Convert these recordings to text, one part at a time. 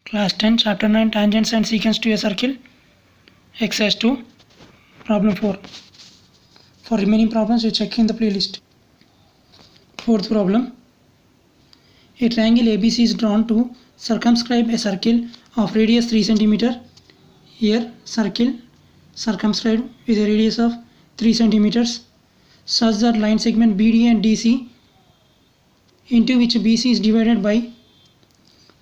Class 10, Chapter 9, Tangents and Secants to a Circle. Exercise 2, Problem 4. For remaining problems, you check in the playlist. Fourth problem. A triangle ABC is drawn to circumscribe a circle of radius 3 cm. Here, circle circumscribed with a radius of 3 cm. Such that line segment BD and DC, into which BC is divided by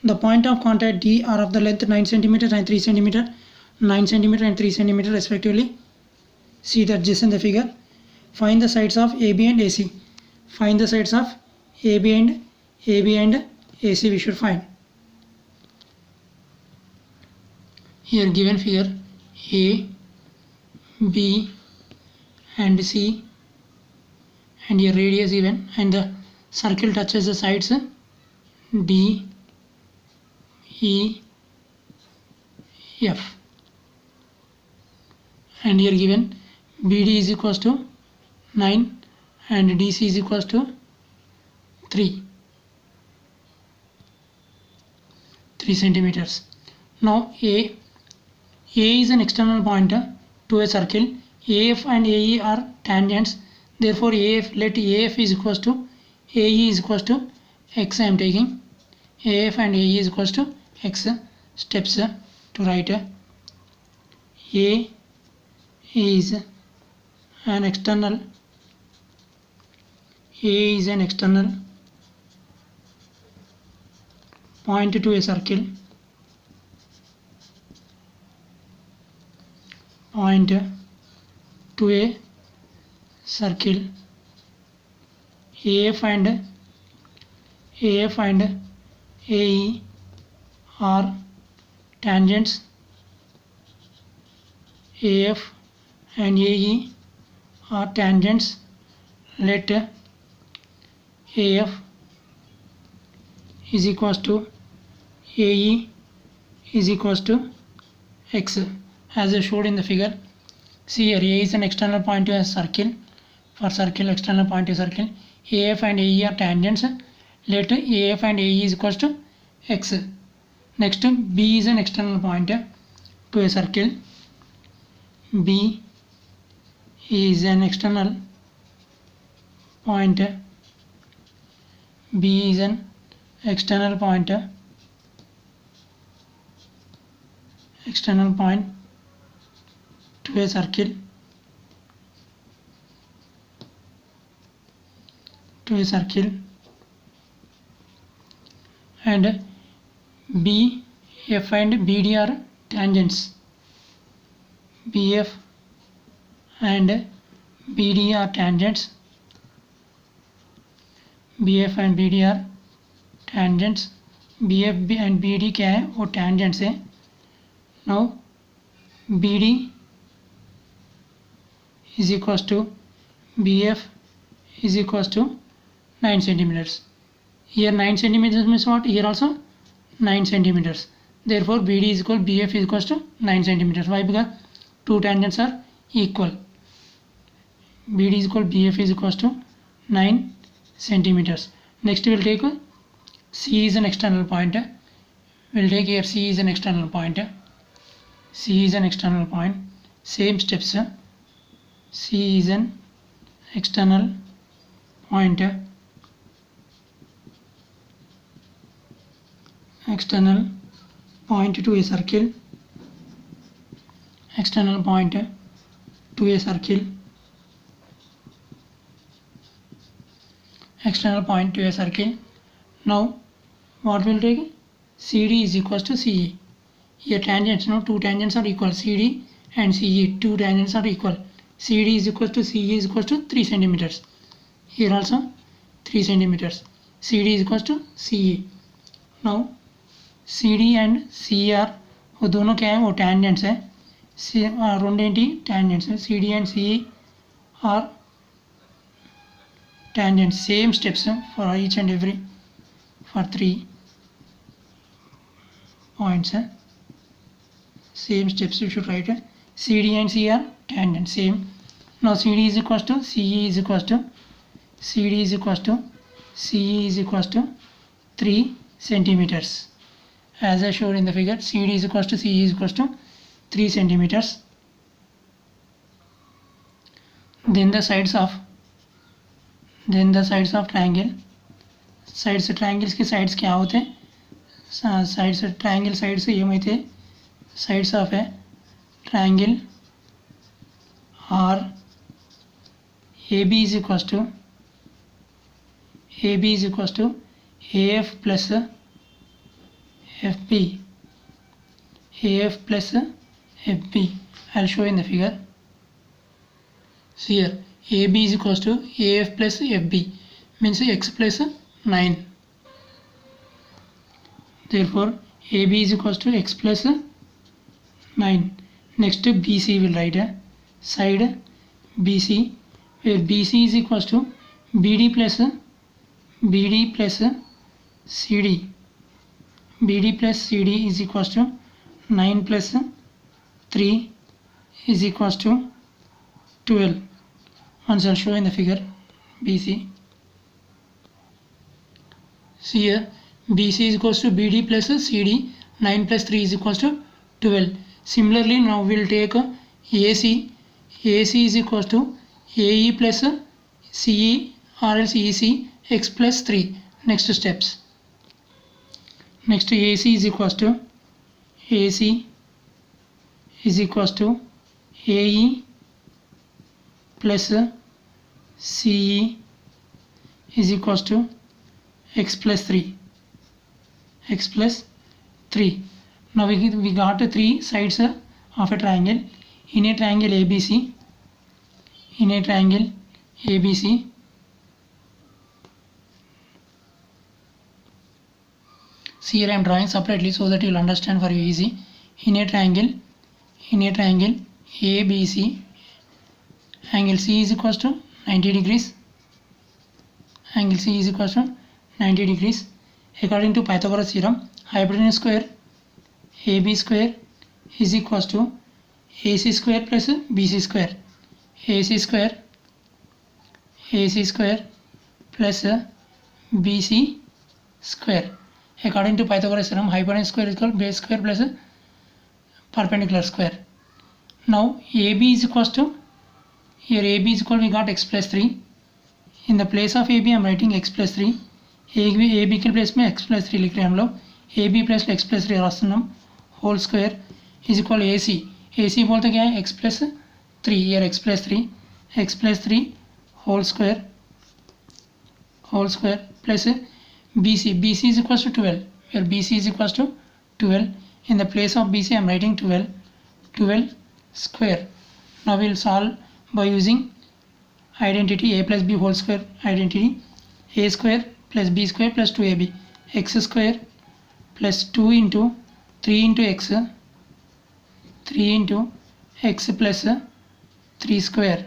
the point of contact D, are of the length 9 cm and 3 cm, 9 cm and 3 cm respectively. See the adjacent in the figure. Find the sides of AB and AC. Find the sides of AB and AC we should find. Here given figure A, B and C, and here radius given, and the circle touches the sides D, E, F, and here given BD is equals to 9 and DC is equals to 3 centimeters. Now A is an external point to a circle. AF and AE are tangents. Therefore let AF is equals to AE is equals to X. I am taking AF and AE is equals to X. Steps to write A is an external point to a circle. Point to a circle. AF and AE are tangents. AF and AE are tangents. Let AF is equals to AE is equals to X, as I showed in the figure. See here, A is an external point to a circle. For circle, external point to a circle. AF and AE are tangents. Let AF and AE is equals to X. Next, B is an external point to a circle. B is an external point. B is an external point to a circle. And BF and BD are tangents. BF and BD are tangents. BF and BD are tangents. BF and BD क्या है वो tangents है. Now BD is equals to BF is equals to 9 centimeters. Here 9 centimeters means what? Here also 9 centimeters. Therefore BD is equal BF is equals to 9 centimeters. Why? Because two tangents are equal. BD is equal BF is equals to 9 centimeters. Next we will take C is an external point. We will take here C is an external point. C is an external point. Same steps. C is an external point. External point to a circle. External point to a circle. External point to a circle. Now what will take? CD is equals to CE. Here tangents, two tangents are equal. CD and CE, two tangents are equal. CD is equals to CE is equals to 3 centimeters. Here also 3 centimeters. CD is equals to CE. Now CD and CE are वो दोनों क्या है वो tangents है. రెండేంటి tangents. CD and CE are tangents. Same steps for each and every, for 3 points. Same steps you should write. CD and CE are tangents. Same. Now CD is equals to CE is equals to CE is equals to 3 centimeters. as I showed in the figure. CD is equals to CE is equals to 3 centimeters. Then the sides of triangle, triangles की sides क्या होते हैं? Sides triangle sides ఏమైతే sides of a triangle are AB is equals to AF plus FB. AF plus FB. I'll show in the figure. See here, AB is equals to AF plus FB, means x plus 9. Therefore, AB is equals to x plus 9. Next BC will write a side BC, where BC is equals to BD plus CD. BD plus CD is equals to 9 plus 3 is equals to 12. Once I'll show in the figure BC. See here, BC is equals to BD plus CD. 9 plus 3 is equals to 12. Similarly, now we'll take AC. AC is equals to AE plus CE or else EC x plus 3. Next steps. Next AC is equals to AE plus CE is equals to x plus 3. Now we got 3 sides of a triangle. In a triangle ABC, see here I am drawing separately so that you will understand for you easy. In a triangle ABC, angle C is equals to 90 degrees. According to Pythagoras theorem, hypotenuse square AB square is equals to AC square plus BC square. AC square plus BC square. According to Pythagoras theorem, hypotenuse square is equal to base square plus perpendicular square. Now AB is equals to, here AB is equal, we got x plus 3. In the place of AB I am writing x plus 3. AB के place में x plus 3 लिख रहे हैं हम लोग. AB plus x plus 3 राస్తున్నాం. Whole square is equal AC बोलते क्या है, x plus 3. here x plus 3 whole square plus BC is equals to 12, where BC is equals to 12. In the place of BC I am writing 12 square. Now we will solve by using identity a plus b whole square identity. A square plus b square plus 2ab, x square plus 2 into 3 into x plus 3 square.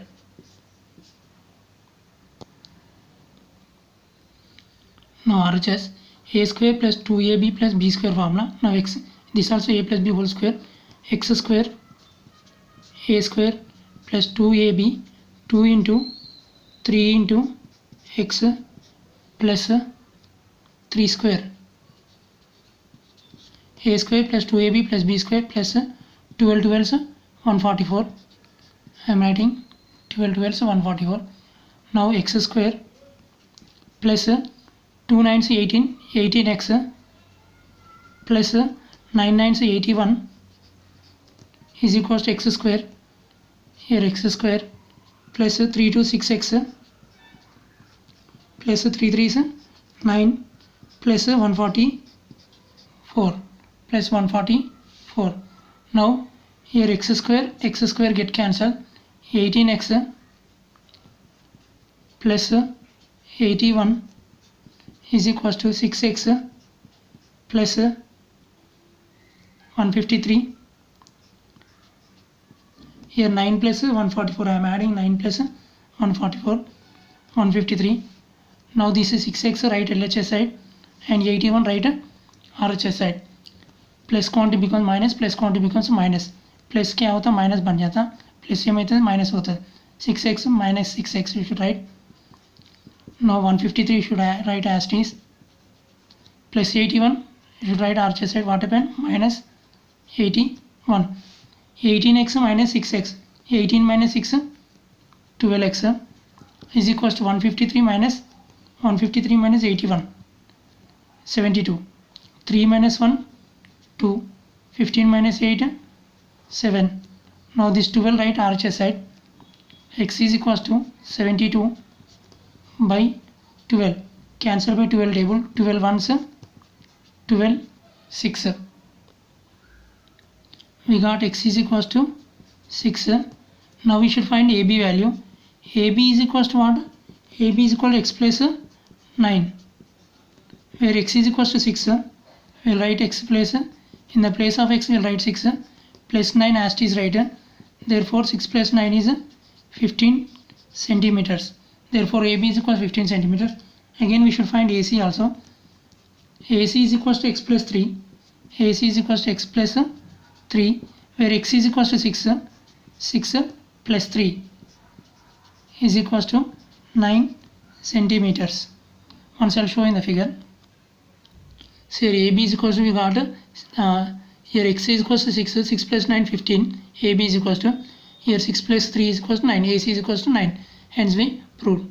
Now RHS a square plus 2ab plus b square formula. Now x, this also a plus b whole square, x square a square plus 2ab 2 into 3 into x plus 3 square. A square plus 2ab plus b square plus 12 12 144. I am writing 12 12 144. Now x square plus 2 9s 18x plus 9 9s 81 is equals to x square. Here x square plus 3 to 6x plus 3 3s 9 plus 144. Now here x square get cancelled. 18x plus 81 is equals to 6x plus 153. Here 9 plus 144, I am adding 9 plus 144, 153. Now this is 6x right LHS side and 81 right RHS side. Plus quantity becomes minus, plus quantity becomes minus. Plus क्या होता, minus बन जाता, plus ये में minus होता है. 6x minus 6x you should write. Now 153 you should write as it is. Plus 81 You should write RHS side. What happened? Minus 81. 18x minus 6x. 18 minus 6, 12x is equals to 153 minus 81, 72. 3 minus 1, 2. 15 minus 8, 7. Now this 12 write RHS side. X is equals to 72 by 12. Cancel by 12 table. 12 ones, 12 6. We got x is equals to 6. Now we should find AB value. AB is equals to what? AB is equal to x plus 9. Where x is equals to 6, we'll write x plus, in the place of x we'll write 6 plus 9 as it is right. Therefore 6 plus 9 is 15 centimeters. Therefore AB is equals to 15 centimeters. Again we should find AC also. AC is equals to x plus 3. AC is equals to x plus 3, where x is equals to 6. 6 plus 3 is equals to 9 centimeters. Once I'll show in the figure. So here AB is equals to, we got here x is equals to 6. 6 plus 9, 15. AB is equals to, here 6 plus 3 is equals to 9. AC is equals to 9. Hence we proved.